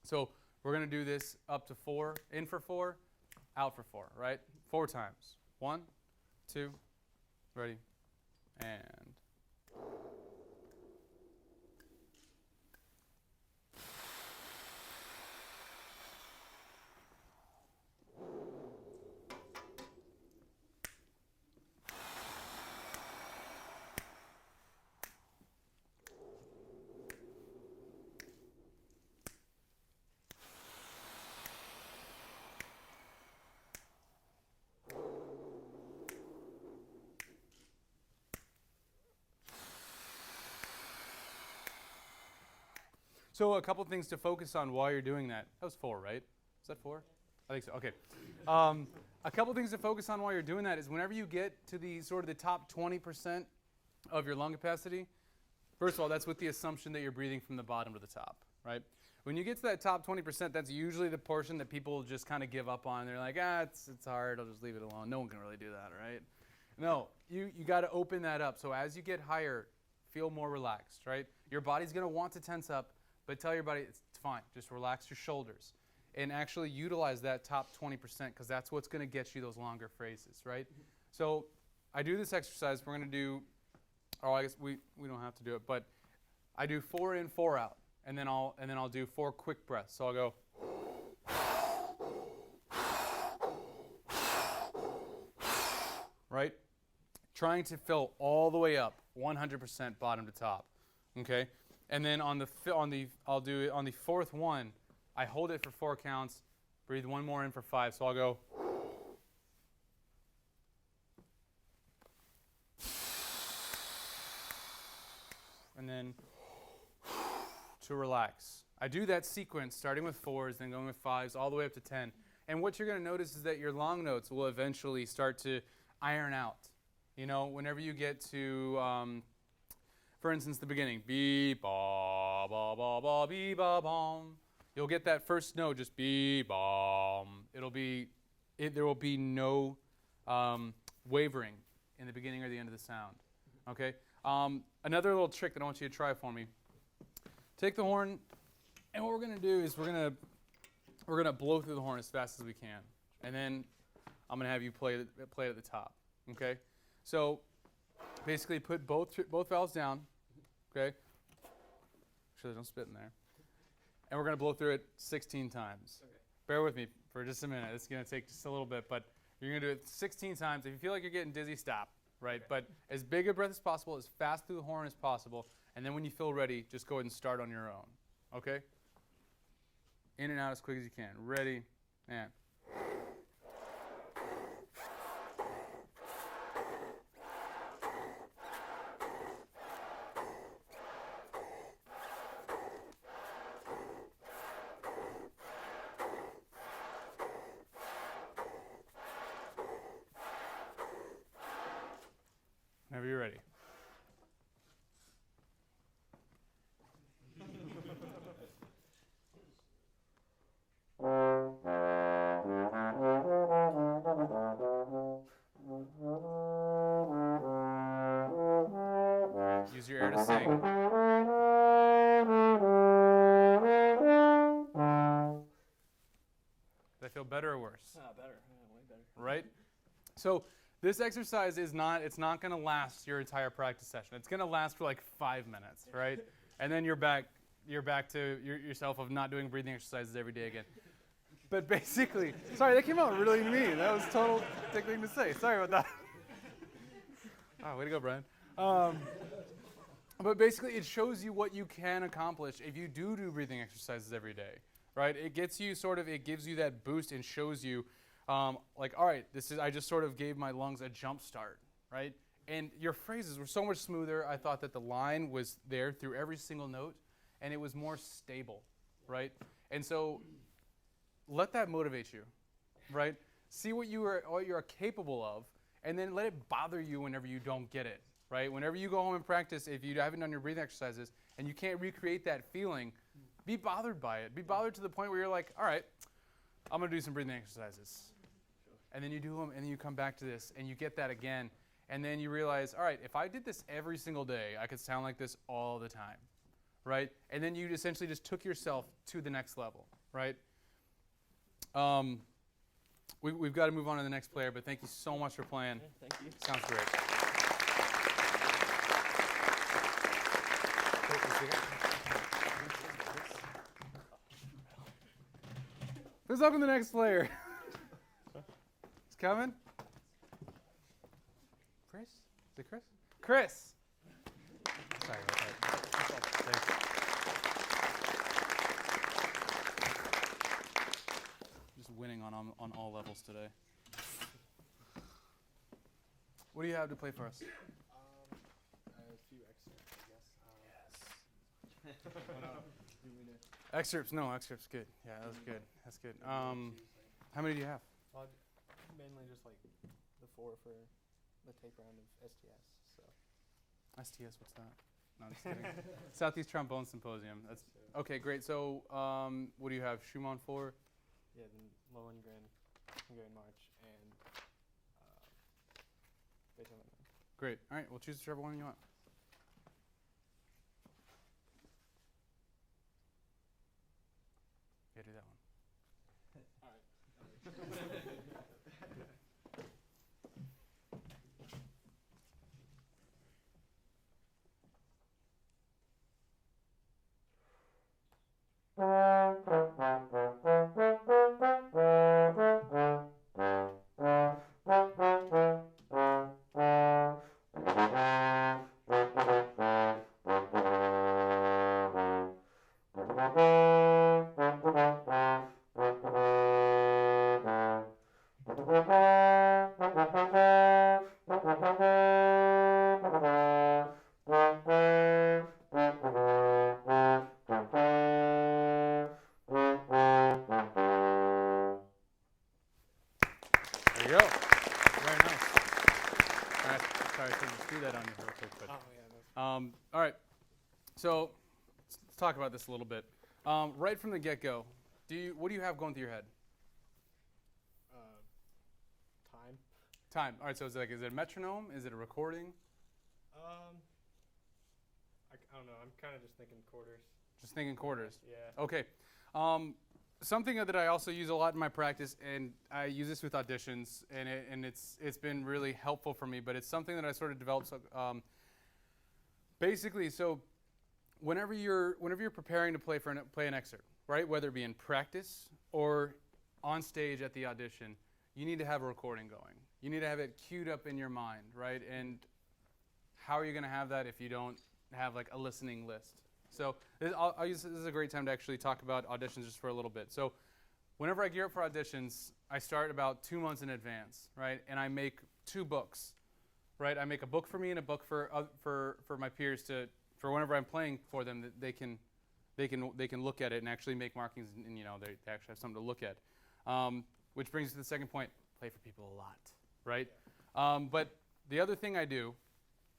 So we're going to do this up to 4, in for 4, out for 4, right? 4 times. 1, 2, ready, and... So a couple things to focus on while you're doing that. That was 4, right? Is that 4? I think so. Okay. A couple things to focus on while you're doing that is whenever you get to the sort of the top 20% of your lung capacity, first of all, that's with the assumption that you're breathing from the bottom to the top, right? When you get to that top 20%, that's usually the portion that people just kind of give up on. They're like, it's hard. I'll just leave it alone. No one can really do that, right? No, you got to open that up. So as you get higher, feel more relaxed, right? Your body's going to want to tense up. But tell your body, it's fine. Just relax your shoulders and actually utilize that top 20% because that's what's going to get you those longer phrases, right? So I do this exercise. We're going to do, I guess we don't have to do it, but I do 4 in, 4 out, and then I'll do 4 quick breaths. So I'll go. Right? Trying to fill all the way up, 100% bottom to top. Okay? And then on the 4th one, I hold it for 4 counts, breathe 1 more in for 5. So I'll go. And then to relax. I do that sequence starting with 4s, then going with 5s, all the way up to 10. And what you're going to notice is that your long notes will eventually start to iron out. You know, whenever you get to, for instance, the beginning, be ba ba ba ba be ba bom, you'll get that first note just be bom. There will be no wavering in the beginning or the end of the sound. Okay. Another little trick that I want you to try for me. Take the horn, and what we're gonna do is we're gonna blow through the horn as fast as we can, and then I'm gonna have you play it at the top. Okay. So basically, put both valves down. Okay. Make sure there's no spit in there. And we're gonna blow through it 16 times. Okay. Bear with me for just a minute. It's gonna take just a little bit, but you're gonna do it 16 times. If you feel like you're getting dizzy, stop. Right. But as big a breath as possible, as fast through the horn as possible, and then when you feel ready, just go ahead and start on your own. Okay. In and out as quick as you can. Ready, and. Whenever you're ready. Use your air to sing. Does that feel better or worse? Better. Way better. Right? So this exercise it's not going to last your entire practice session. It's going to last for like 5 minutes, right? And then you're back to yourself of not doing breathing exercises every day again. But basically, sorry, that came out really mean. That was a total dick thing to say. Sorry about that. Oh, way to go, Brian. But basically, it shows you what you can accomplish if you do breathing exercises every day, right? It gives you that boost and shows you, like, all right, I just sort of gave my lungs a jump start, right? And your phrases were so much smoother. I thought that the line was there through every single note, and it was more stable, right? And so let that motivate you, right? See what you're capable of, and then let it bother you whenever you don't get it, right? Whenever you go home and practice, if you haven't done your breathing exercises and you can't recreate that feeling, be bothered by it. Be bothered to the point where you're like, all right, I'm going to do some breathing exercises. And then you do them, and then you come back to this, and you get that again. And then you realize, all right, if I did this every single day, I could sound like this all the time, right? And then you essentially just took yourself to the next level, right? We've got to move on to the next player, but thank you so much for playing. Yeah, thank you. Sounds great. Let's welcome the next player. He's coming. Chris? Is it Chris? Chris! Sorry about that. Thanks. Just winning on all levels today. What do you have to play for us? A few excerpts, I guess. Yes. Do we need Excerpts? No, excerpts. Good. Yeah, that's good. That's good. How many do you have? mainly just like the 4 for the tape round of STS. So STS, what's that? No, I'm just kidding. Southeast Trombone Symposium. That's okay. Great. So, what do you have? Schumann 4. yeah, then Lohengrin, Hungarian March, and Beethoven. Great. All right. We'll choose whichever one you want. Yeah, do that one. All right. There you go. Very nice. All right. But, Oh yeah. That's all right. So let's talk about this a little bit. Right from the get-go, what do you have going through your head? time. Time. All right. So is it a metronome? Is it a recording? I don't know. I'm kind of just thinking quarters. Just thinking quarters. Yeah. Okay. Something that I also use a lot in my practice, and I use this with auditions, and it's been really helpful for me. But it's something that I sort of developed. Basically, so whenever you're preparing to play an excerpt, right? Whether it be in practice or on stage at the audition, you need to have a recording going. You need to have it queued up in your mind, right? And how are you going to have that if you don't have like a listening list? So I'll use this is a great time to actually talk about auditions just for a little bit. So whenever I gear up for auditions, I start about 2 months in advance, right? And I make 2 books, right? I make a book for me and a book for my peers for whenever I'm playing for them, that they can look at it and actually make markings, and they actually have something to look at. Which brings us to the second point: play for people a lot, right? But the other thing I do,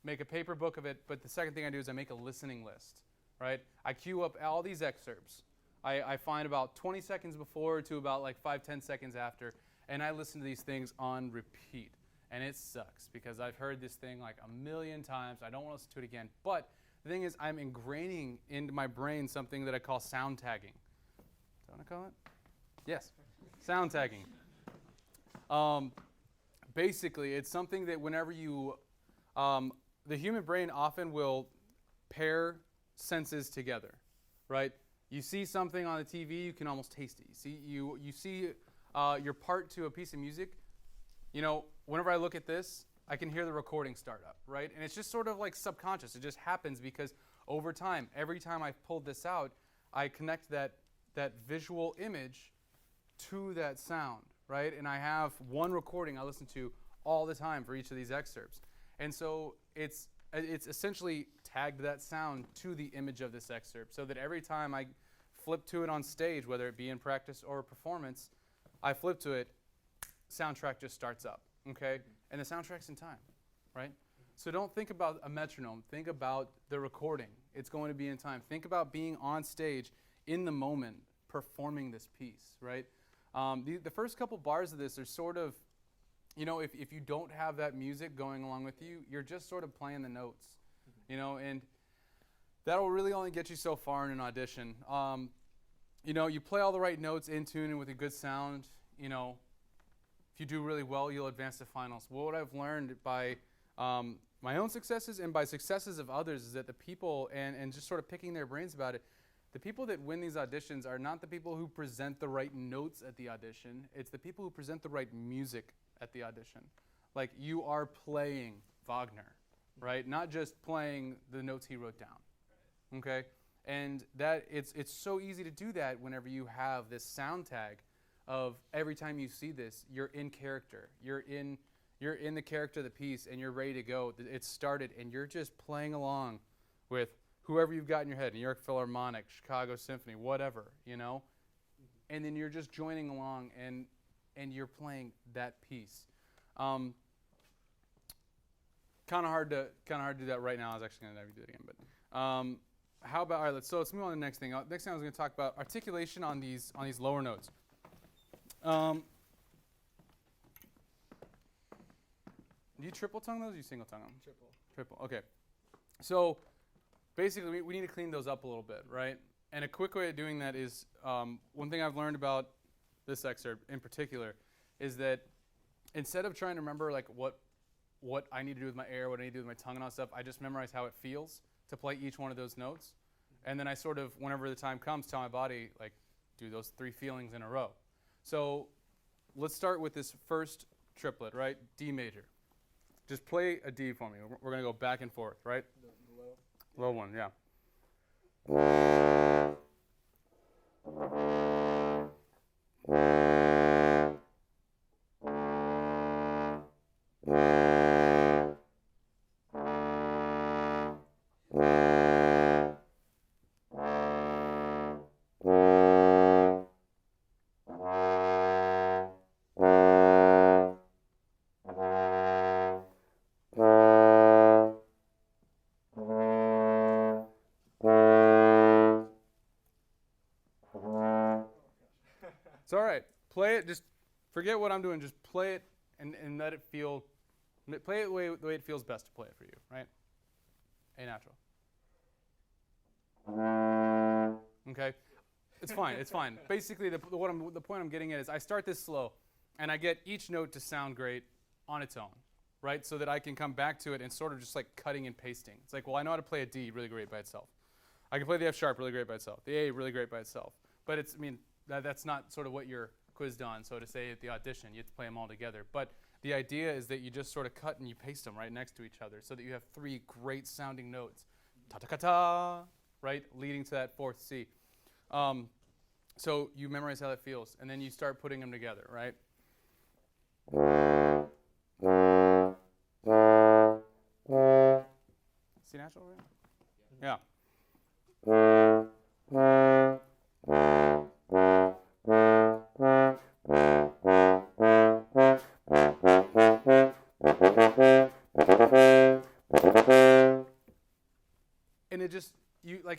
make a paper book of it. But the second thing I do is I make a listening list, right? I queue up all these excerpts. I find about 20 seconds before to about like 5-10 seconds after, and I listen to these things on repeat. And it sucks because I've heard this thing like a million times. I don't want to listen to it again. But the thing is, I'm ingraining into my brain something that I call sound tagging. Is that what I call it? Yes, sound tagging. Basically, it's something that whenever you, the human brain often will pair senses together, right? You see something on the TV, you can almost taste it. You see your part to a piece of music. Whenever I look at this, I can hear the recording start up, right? And it's just sort of like subconscious. It just happens because over time, every time I've pulled this out, I connect that visual image to that sound, right? And I have one recording I listen to all the time for each of these excerpts. And so it's essentially tagged that sound to the image of this excerpt so that every time I flip to it on stage, whether it be in practice or a performance, I flip to it, soundtrack just starts up, okay? And the soundtrack's in time, right? So don't think about a metronome. Think about the recording. It's going to be in time. Think about being on stage in the moment performing this piece, right? The first couple bars of this are sort of, if you don't have that music going along with you, you're just sort of playing the notes, and that'll really only get you so far in an audition. You play all the right notes in tune and with a good sound, if you do really well, you'll advance to finals. Well, what I've learned by my own successes and by successes of others is that the people, and just sort of picking their brains about it, the people that win these auditions are not the people who present the right notes at the audition. It's the people who present the right music at the audition. Like, you are playing Wagner, right? Not just playing the notes he wrote down, okay? And that it's so easy to do that whenever you have this sound tag of every time you see this, you're in character. You're in the character of the piece, and you're ready to go. It's started, and you're just playing along with whoever you've got in your head, New York Philharmonic, Chicago Symphony, whatever, and then you're just joining along, and you're playing that piece. Kind of hard to do that right now. I was actually going to never do it again, but how about, all right, let's move on to the next thing. Next thing I was going to talk about articulation on these lower notes. Do you triple tongue those or do you single tongue them? Triple, okay. So basically we need to clean those up a little bit, right? And a quick way of doing that is, one thing I've learned about this excerpt in particular is that instead of trying to remember like what I need to do with my air, what I need to do with my tongue and all that stuff, I just memorize how it feels to play each one of those notes. And then I sort of, whenever the time comes, tell my body, like, do those 3 feelings in a row. So let's start with this first triplet, right? D major. Just play a D for me. We're going to go back and forth, right? The low. Low one, yeah. It's all right. Play it. Just forget what I'm doing. Just play it and let it feel. Play it the way it feels best to play it for you, right? A natural. Okay, it's fine. It's fine. Basically, the point I'm getting at is I start this slow, and I get each note to sound great on its own, right? So that I can come back to it and sort of just like cutting and pasting. It's like, well, I know how to play a D really great by itself. I can play the F sharp really great by itself. The A really great by itself. But that's not sort of what you're quizzed on. So to say at the audition, you have to play them all together. But the idea is that you just sort of cut and you paste them right next to each other so that you have 3 great sounding notes. Ta-ta-ka-ta, right? Leading to that 4th C. So you memorize how that feels, and then you start putting them together, right? C natural, right? Yeah. And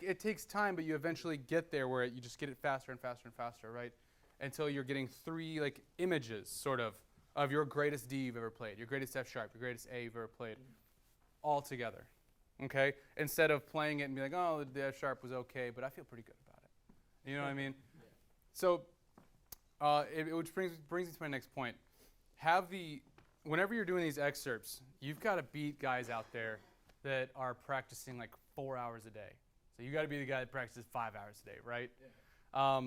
it takes time, but you eventually get there where you just get it faster and faster and faster, right? Until you're getting 3 images sort of your greatest D you've ever played, your greatest F sharp, your greatest A you've ever played, all together. Okay? Instead of playing it and being like, oh, the F sharp was okay, but I feel pretty good about it. You know what I mean? Yeah. So which brings me to my next point. Whenever you're doing these excerpts, you've got to beat guys out there that are practicing like 4 hours a day. So you got to be the guy that practices 5 hours a day, right? Yeah.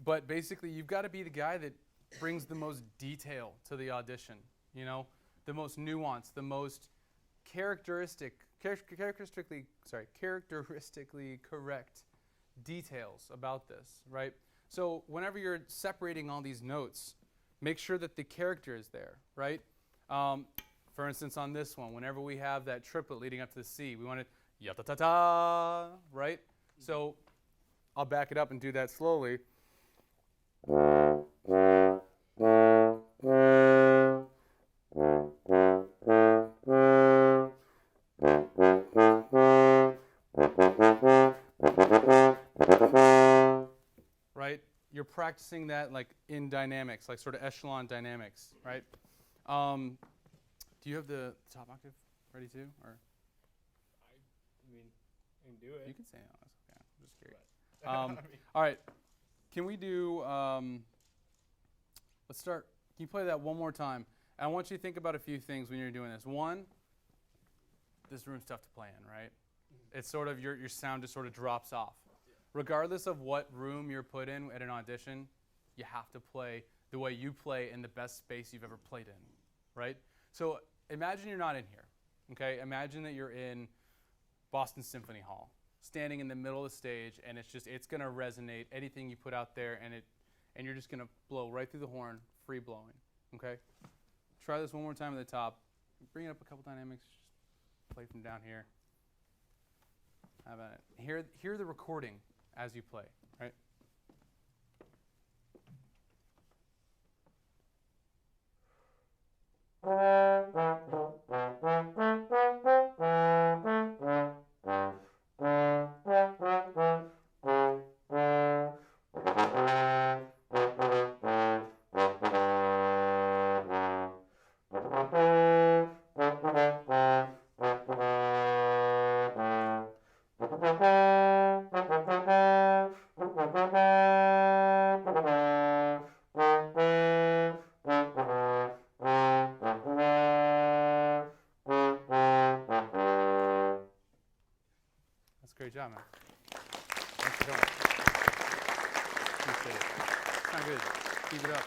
But basically, you've got to be the guy that brings the most detail to the audition. You know, the most nuance, the most characteristically correct details about this, right? So whenever you're separating all these notes, make sure that the character is there, right? For instance, on this one, whenever we have that triplet leading up to the C, we want it ya-ta-ta-ta, right? So I'll back it up and do that slowly. Right? You're practicing that like in dynamics, like sort of echelon dynamics, right? Do you have the top octave ready too, or? I can do it. You can say no. That's okay. I'm just curious. All right. Can we do? Let's start. Can you play that one more time? I want you to think about a few things when you're doing this. One, this room's tough to play in, right? Mm-hmm. It's sort of your sound just sort of drops off. Yeah. Regardless of what room you're put in at an audition, you have to play the way you play in the best space you've ever played in, right? So imagine you're not in here, okay? Imagine that you're in Boston Symphony Hall, standing in the middle of the stage, and it's going to resonate anything you put out there, and you're just going to blow right through the horn, free blowing, okay? Try this one more time at the top. Bring it up a couple dynamics. Just play from down here. How about it? Hear the recording as you play, right? Great job, man. Thanks for going. Appreciate it. It's not good. Keep it up.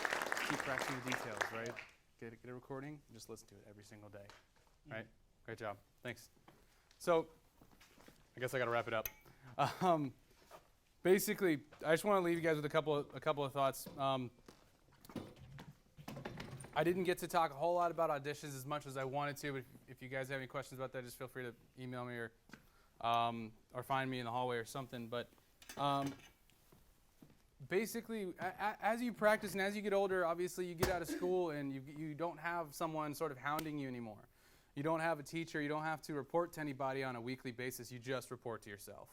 Keep practicing the details, right? Get a recording. Just listen to it every single day. Right? Great job. Thanks. So, I guess I got to wrap it up. Basically, I just want to leave you guys with a couple of thoughts. I didn't get to talk a whole lot about auditions as much as I wanted to, but if you guys have any questions about that, just feel free to email me or find me in the hallway or something. But basically, as you practice and as you get older, obviously you get out of school and you don't have someone sort of hounding you anymore. You don't have a teacher. You don't have to report to anybody on a weekly basis. You just report to yourself,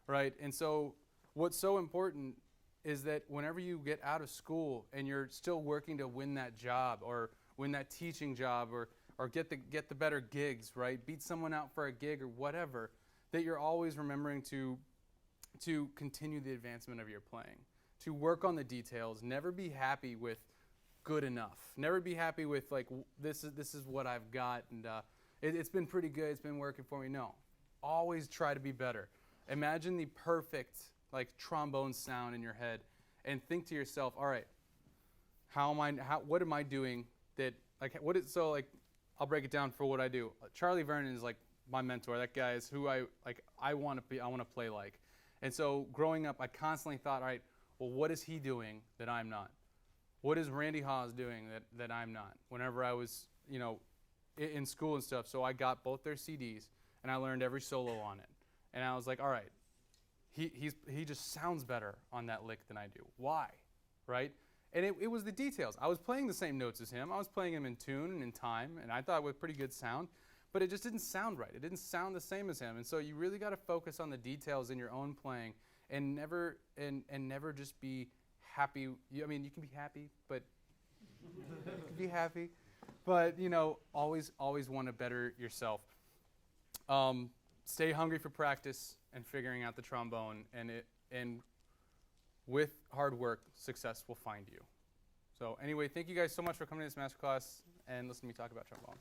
right? And so what's so important is that whenever you get out of school and you're still working to win that job or win that teaching job or get the better gigs, right? Beat someone out for a gig or whatever, that you're always remembering to continue the advancement of your playing, to work on the details, never be happy with good enough, never be happy with like this is what I've got and it's been pretty good, it's been working for me. No, always try to be better. Imagine the perfect like trombone sound in your head and think to yourself, all right, what am I doing that like I'll break it down for what I do. Charlie Vernon is like my mentor. That guy is who I want to play like. And so growing up, I constantly thought, all right, well, what is he doing that I'm not? What is Randy Hawes doing that I'm not? Whenever I was, in school and stuff, so I got both their CDs and I learned every solo on it. And I was like, all right, he just sounds better on that lick than I do. Why? Right? And it was the details. I was playing the same notes as him. I was playing them in tune and in time, and I thought it was pretty good sound, but it just didn't sound right. It didn't sound the same as him. And so you really got to focus on the details in your own playing and never just be happy. I mean, you can be happy, but always want to better yourself. Stay hungry for practice and figuring out the trombone, and with hard work, success will find you. So anyway, thank you guys so much for coming to this masterclass and listening to me talk about trombone.